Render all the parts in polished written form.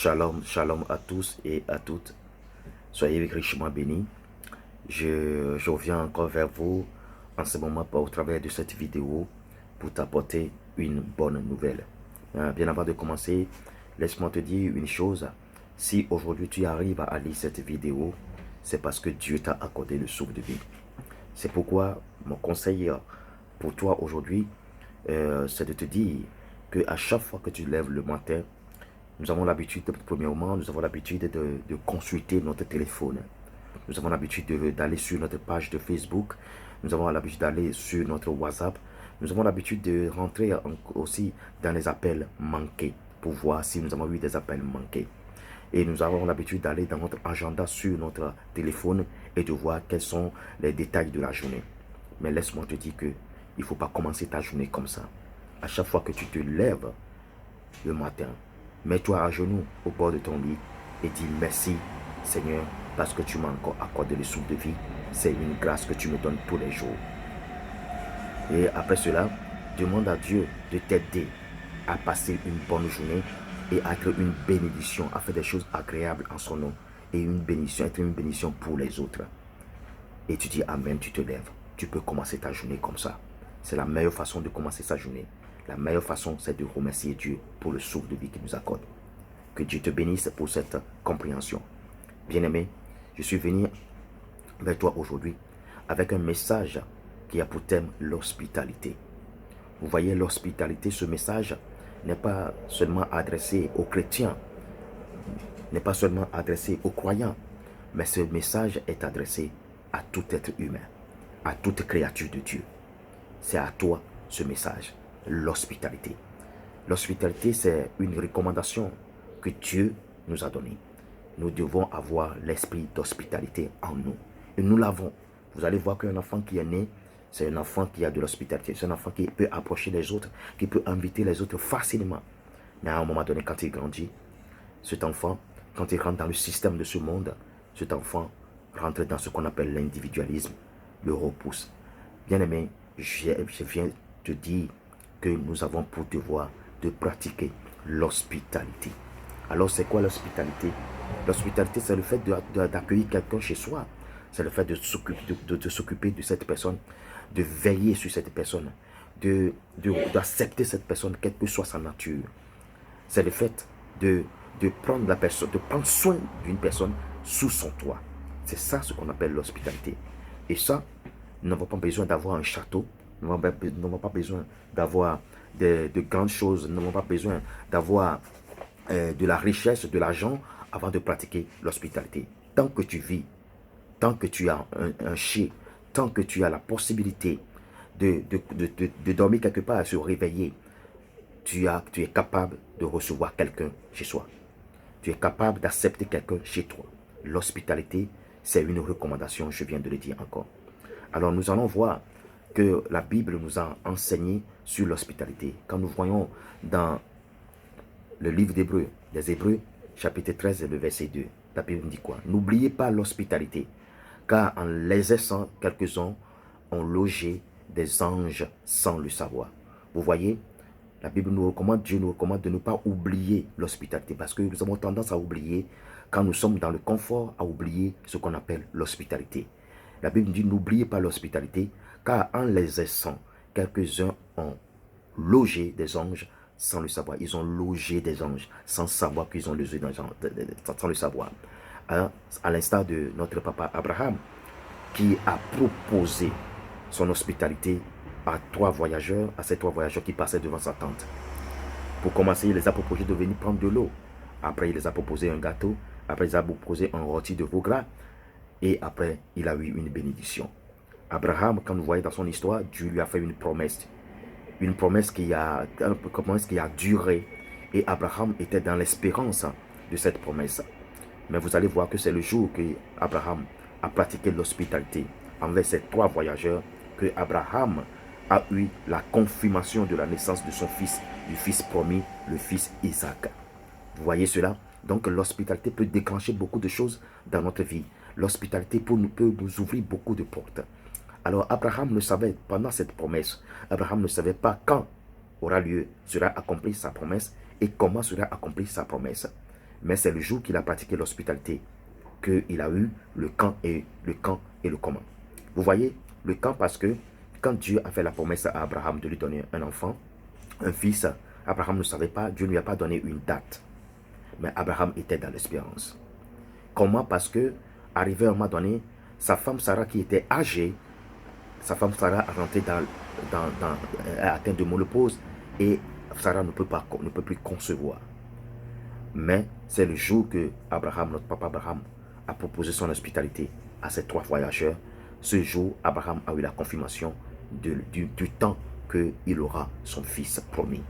Shalom, shalom à tous et à toutes. Soyez richement bénis. Je reviens encore vers vous en ce moment au travers de cette vidéo pour t'apporter une bonne nouvelle. Bien avant de commencer, laisse-moi te dire une chose. Si aujourd'hui tu arrives à lire cette vidéo, c'est parce que Dieu t'a accordé le souffle de vie. C'est pourquoi mon conseil pour toi aujourd'hui, c'est de te dire qu'à chaque fois que tu lèves le matin, nous avons l'habitude, premièrement, nous avons l'habitude de consulter notre téléphone. Nous avons l'habitude d'aller sur notre page de Facebook. Nous avons l'habitude d'aller sur notre WhatsApp. Nous avons l'habitude de rentrer aussi dans les appels manqués pour voir si nous avons eu des appels manqués. Et nous avons l'habitude d'aller dans notre agenda sur notre téléphone et de voir quels sont les détails de la journée. Mais laisse-moi te dire que il ne faut pas commencer ta journée comme ça. À chaque fois que tu te lèves le matin, mets-toi à genoux au bord de ton lit et dis merci Seigneur parce que tu m'as encore accordé le souffle de vie. C'est une grâce que tu me donnes tous les jours. Et après cela, demande à Dieu de t'aider à passer une bonne journée et à être une bénédiction, à faire des choses agréables en son nom. Et une bénédiction, être une bénédiction pour les autres. Et tu dis Amen, tu te lèves. Tu peux commencer ta journée comme ça. C'est la meilleure façon de commencer sa journée. La meilleure façon, c'est de remercier Dieu pour le souffle de vie qu'il nous accorde. Que Dieu te bénisse pour cette compréhension. Bien-aimé, je suis venu vers toi aujourd'hui avec un message qui a pour thème l'hospitalité. Vous voyez, l'hospitalité, ce message n'est pas seulement adressé aux chrétiens, n'est pas seulement adressé aux croyants, mais ce message est adressé à tout être humain, à toute créature de Dieu. C'est à toi ce message, l'hospitalité. L'hospitalité, c'est une recommandation que Dieu nous a donnée. Nous devons avoir l'esprit d'hospitalité en nous. Et nous l'avons. Vous allez voir qu'un enfant qui est né, c'est un enfant qui a de l'hospitalité. C'est un enfant qui peut approcher les autres, qui peut inviter les autres facilement. Mais à un moment donné, quand il grandit, cet enfant, quand il rentre dans le système de ce monde, cet enfant rentre dans ce qu'on appelle l'individualisme, le repousse. Bien-aimé, je viens te dire que nous avons pour devoir de pratiquer l'hospitalité. Alors, c'est quoi l'hospitalité? L'hospitalité, c'est le fait d'accueillir quelqu'un chez soi. C'est le fait de s'occuper de cette personne, de veiller sur cette personne, d'accepter cette personne, quelle que soit sa nature. C'est le fait de prendre la personne, de prendre soin d'une personne sous son toit. C'est ça ce qu'on appelle l'hospitalité. Et ça, nous n'avons pas besoin d'avoir un château, nous n'avons pas besoin d'avoir de grandes choses, nous n'avons pas besoin d'avoir de la richesse, de l'argent avant de pratiquer l'hospitalité. Tant que tu vis, tant que tu as un chez, tant que tu as la possibilité de dormir quelque part et se réveiller, tu es capable de recevoir quelqu'un chez soi. Tu es capable d'accepter quelqu'un chez toi. L'hospitalité, c'est une recommandation, je viens de le dire encore. Alors nous allons voir que la Bible nous a enseigné sur l'hospitalité. Quand nous voyons dans le livre d'Hébreux, les Hébreux, chapitre 13, le verset 2, la Bible dit quoi? N'oubliez pas l'hospitalité, car en l'exerçant, quelques-uns ont logé des anges sans le savoir. Vous voyez, la Bible nous recommande, Dieu nous recommande de ne pas oublier l'hospitalité, parce que nous avons tendance à oublier, quand nous sommes dans le confort, à oublier ce qu'on appelle l'hospitalité. La Bible dit, n'oubliez pas l'hospitalité, car en l'exerçant, quelques-uns ont logé des anges sans le savoir. Ils ont logé des anges sans savoir qu'ils ont logé des anges, sans le savoir. À l'instar de notre papa Abraham, qui a proposé son hospitalité à ces trois voyageurs qui passaient devant sa tente. Pour commencer, il les a proposé de venir prendre de l'eau. Après, il les a proposé un gâteau. Après, il les a proposé un rôti de veau gras. Et après, il a eu une bénédiction. Abraham, quand vous voyez dans son histoire, Dieu lui a fait une promesse. Une promesse qui a duré. Et Abraham était dans l'espérance de cette promesse. Mais vous allez voir que c'est le jour que Abraham a pratiqué l'hospitalité envers ces trois voyageurs que Abraham a eu la confirmation de la naissance de son fils, du fils promis, le fils Isaac. Vous voyez cela? Donc l'hospitalité peut déclencher beaucoup de choses dans notre vie. L'hospitalité peut nous ouvrir beaucoup de portes. Alors Abraham ne savait, pendant cette promesse, Abraham ne savait pas quand aura lieu, sera accomplie sa promesse et comment sera accomplie sa promesse. Mais c'est le jour qu'il a pratiqué l'hospitalité qu'il a eu le quand et le comment. Vous voyez, le quand parce que quand Dieu a fait la promesse à Abraham de lui donner un enfant, un fils, Abraham ne savait pas, Dieu ne lui a pas donné une date. Mais Abraham était dans l'espérance. Comment? Parce que, arrivé à un moment donné, sa femme Sarah qui était âgée, sa femme Sarah a rentré atteinte de ménopause et Sarah ne peut plus concevoir. Mais c'est le jour que Abraham, notre papa Abraham, a proposé son hospitalité à ces 3 voyageurs. Ce jour, Abraham a eu la confirmation du temps qu'il aura son fils promis.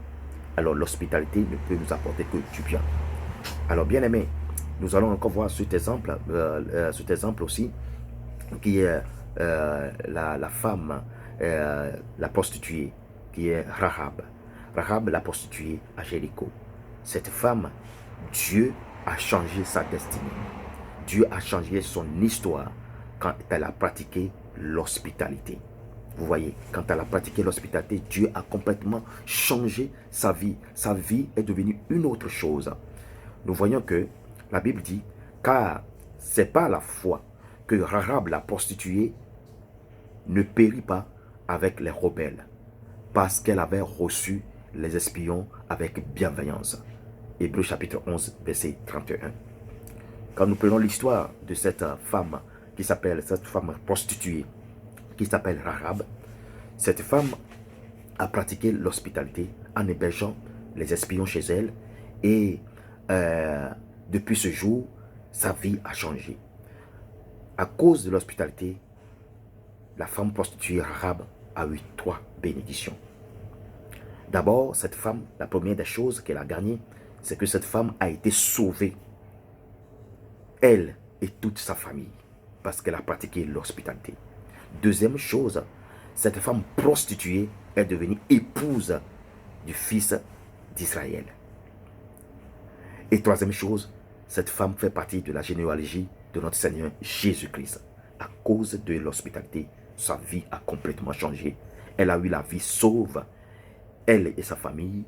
Alors l'hospitalité ne peut nous apporter que du bien. Alors bien aimé, nous allons encore voir cet exemple aussi, qui est la femme, la prostituée, qui est Rahab. Rahab, la prostituée à Jéricho. Cette femme, Dieu a changé sa destinée. Dieu a changé son histoire quand elle a pratiqué l'hospitalité. Vous voyez, quand elle a pratiqué l'hospitalité, Dieu a complètement changé sa vie. Sa vie est devenue une autre chose. Nous voyons que la Bible dit, car c'est par la foi que Rahab la prostituée ne périt pas avec les rebelles, parce qu'elle avait reçu les espions avec bienveillance. Hébreux chapitre 11, verset 31. Quand nous prenons l'histoire de cette femme prostituée, qui s'appelle Rahab, cette femme a pratiqué l'hospitalité en hébergeant les espions chez elle et depuis ce jour, sa vie a changé. À cause de l'hospitalité, la femme prostituée Rahab a eu 3 bénédictions. D'abord, cette femme, la première des choses qu'elle a gagnées, c'est que cette femme a été sauvée, elle et toute sa famille, parce qu'elle a pratiqué l'hospitalité. Deuxième chose, cette femme prostituée est devenue épouse du fils d'Israël. Et troisième chose, cette femme fait partie de la généalogie de notre Seigneur Jésus-Christ. À cause de l'hospitalité, sa vie a complètement changé. Elle a eu la vie sauve. Elle et sa famille,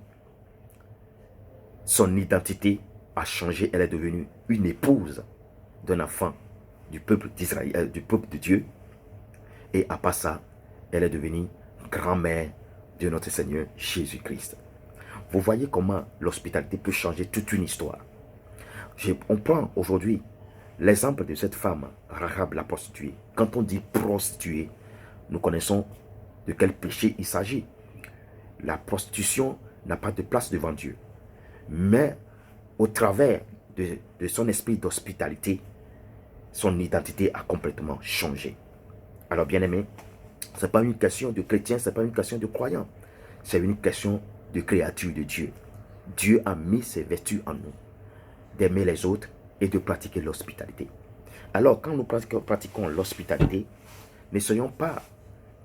son identité a changé. Elle est devenue une épouse d'un enfant du peuple d'Israël, du peuple de Dieu. Et à part ça, elle est devenue grand-mère de notre Seigneur Jésus-Christ. Vous voyez comment l'hospitalité peut changer toute une histoire. On prend aujourd'hui l'exemple de cette femme, Rahab la prostituée. Quand on dit prostituée, nous connaissons de quel péché il s'agit. La prostitution n'a pas de place devant Dieu. Mais au travers de son esprit d'hospitalité, son identité a complètement changé. Alors bien aimé, ce n'est pas une question de chrétien, ce n'est pas une question de croyant. C'est une question de créature de Dieu. Dieu a mis ses vertus en nous, d'aimer les autres et de pratiquer l'hospitalité. Alors quand nous pratiquons l'hospitalité, n'essayons pas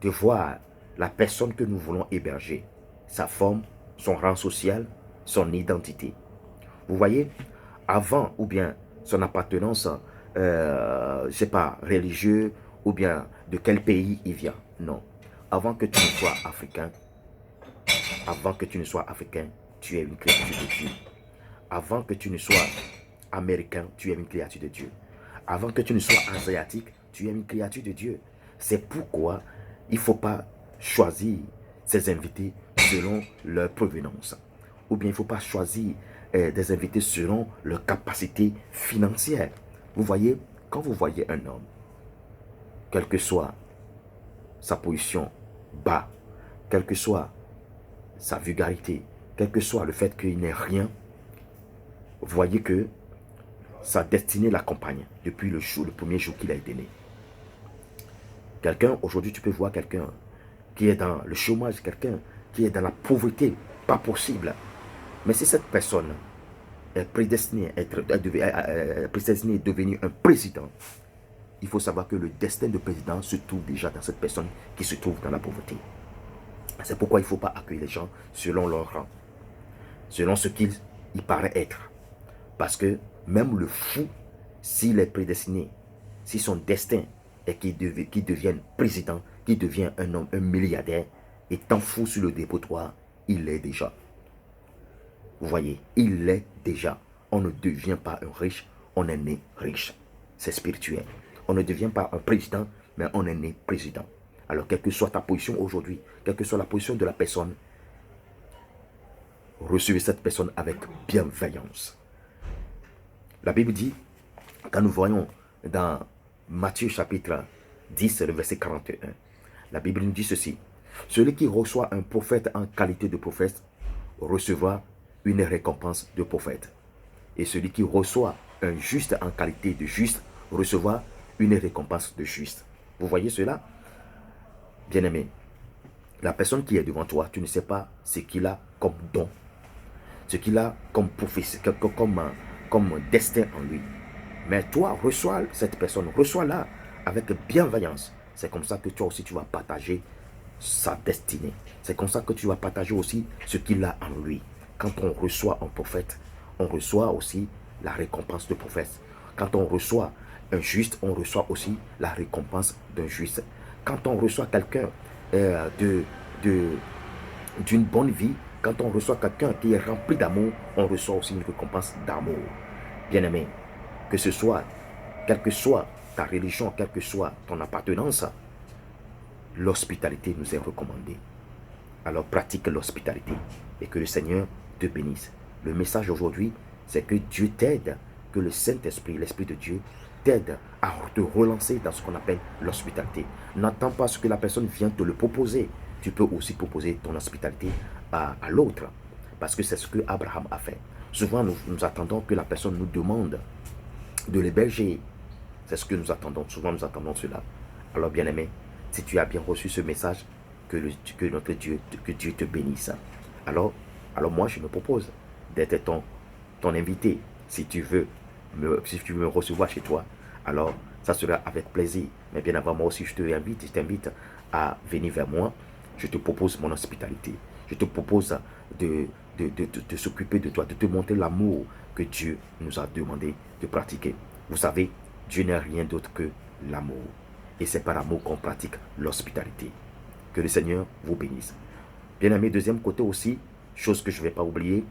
de voir la personne que nous voulons héberger, sa forme, son rang social, son identité. Vous voyez, avant ou bien son appartenance, je ne sais pas, religieux ou bien de quel pays il vient. Non. Avant que tu ne sois africain, tu es une créature de Dieu. Avant que tu ne sois américain, tu es une créature de Dieu. Avant que tu ne sois asiatique, tu es une créature de Dieu. C'est pourquoi il ne faut pas choisir ses invités selon leur provenance. Ou bien il ne faut pas choisir des invités selon leur capacité financière. Vous voyez, quand vous voyez un homme, quelle que soit sa position bas, quelle que soit sa vulgarité, quel que soit le fait qu'il n'ait rien, voyez que sa destinée l'accompagne depuis le premier jour qu'il a été né. Quelqu'un, aujourd'hui tu peux voir quelqu'un qui est dans le chômage, quelqu'un qui est dans la pauvreté, pas possible. Mais si cette personne est prédestinée à devenir un président, il faut savoir que le destin de président se trouve déjà dans cette personne qui se trouve dans la pauvreté. C'est pourquoi il ne faut pas accueillir les gens selon leur rang, selon ce qu'il paraît être. Parce que même le fou, s'il est prédestiné, si son destin est qu'il devienne président, qu'il devienne un homme, un milliardaire, étant fou sur le dépotoir, il l'est déjà. Vous voyez, il l'est déjà. On ne devient pas un riche, on est né riche. C'est spirituel. On ne devient pas un président, mais on est né président. Alors, quelle que soit ta position aujourd'hui, quelle que soit la position de la personne, recevez cette personne avec bienveillance. La Bible dit, quand nous voyons dans Matthieu chapitre 10, le verset 41, la Bible nous dit ceci. Celui qui reçoit un prophète en qualité de prophète recevra une récompense de prophète. Et celui qui reçoit un juste en qualité de juste recevra une récompense de juste. Vous voyez cela? Bien-aimé, la personne qui est devant toi, tu ne sais pas ce qu'il a comme don, ce qu'il a comme prophétie, comme destin en lui. Mais toi, reçois cette personne, reçois-la avec bienveillance. C'est comme ça que toi aussi, tu vas partager sa destinée. C'est comme ça que tu vas partager aussi ce qu'il a en lui. Quand on reçoit un prophète, on reçoit aussi la récompense de prophète. Quand on reçoit un juste, on reçoit aussi la récompense d'un juste. Quand on reçoit quelqu'un d'une bonne vie, quand on reçoit quelqu'un qui est rempli d'amour, on reçoit aussi une récompense d'amour. Bien-aimé, que ce soit, quelle que soit ta religion, quelle que soit ton appartenance, l'hospitalité nous est recommandée. Alors pratique l'hospitalité et que le Seigneur te bénisse. Le message aujourd'hui, c'est que Dieu t'aide, que le Saint-Esprit, l'Esprit de Dieu, t'aide à te relancer dans ce qu'on appelle l'hospitalité. N'attends pas ce que la personne vient te le proposer. Tu peux aussi proposer ton hospitalité à l'autre. Parce que c'est ce que Abraham a fait. Souvent, nous attendons que la personne nous demande de l'héberger. C'est ce que nous attendons. Souvent, nous attendons cela. Alors, bien-aimé, si tu as bien reçu ce message, que notre Dieu, que Dieu te bénisse. Alors moi, je me propose d'être ton invité. Si tu veux me recevoir chez toi, alors ça sera avec plaisir. Mais bien avant, moi aussi, je t'invite à venir vers moi. Je te propose mon hospitalité. Je te propose de s'occuper de toi, de te montrer l'amour que Dieu nous a demandé de pratiquer. Vous savez, Dieu n'est rien d'autre que l'amour. Et c'est par l'amour qu'on pratique l'hospitalité. Que le Seigneur vous bénisse. Bien aimé, deuxième côté aussi, chose que je ne vais pas oublier,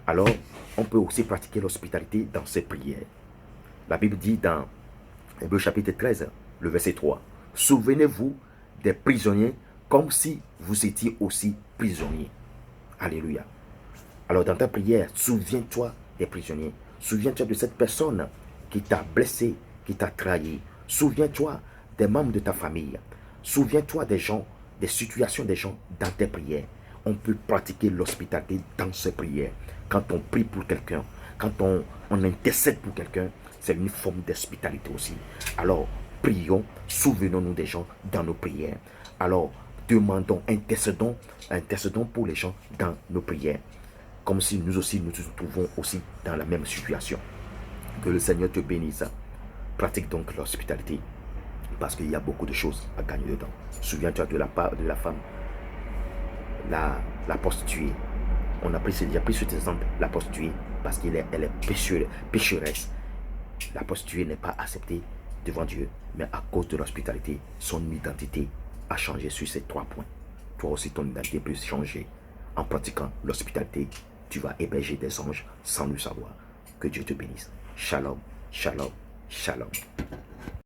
alors on peut aussi pratiquer l'hospitalité dans ses prières. La Bible dit dans Hébreux chapitre 13, le verset 3, « Souvenez-vous des prisonniers comme si vous étiez aussi prisonniers. » Alléluia. Alors dans ta prière, souviens-toi des prisonniers. Souviens-toi de cette personne qui t'a blessé, qui t'a trahi. Souviens-toi des membres de ta famille. Souviens-toi des gens, des situations des gens dans tes prières. On peut pratiquer l'hospitalité dans ses prières. Quand on prie pour quelqu'un, quand on intercède pour quelqu'un, c'est une forme d'hospitalité aussi. Alors, prions, souvenons-nous des gens dans nos prières. Alors, demandons, intercédons pour les gens dans nos prières. Comme si nous aussi, nous nous trouvons aussi dans la même situation. Que le Seigneur te bénisse. Pratique donc l'hospitalité. Parce qu'il y a beaucoup de choses à gagner dedans. Souviens-toi de la femme, la prostituée. On a déjà pris cet exemple, la prostituée, parce qu'elle est pécheresse. La prostituée n'est pas acceptée devant Dieu, mais à cause de l'hospitalité, son identité a changé sur ces 3 points. Toi aussi, ton identité peut changer. En pratiquant l'hospitalité, tu vas héberger des anges sans le savoir. Que Dieu te bénisse. Shalom, shalom, shalom.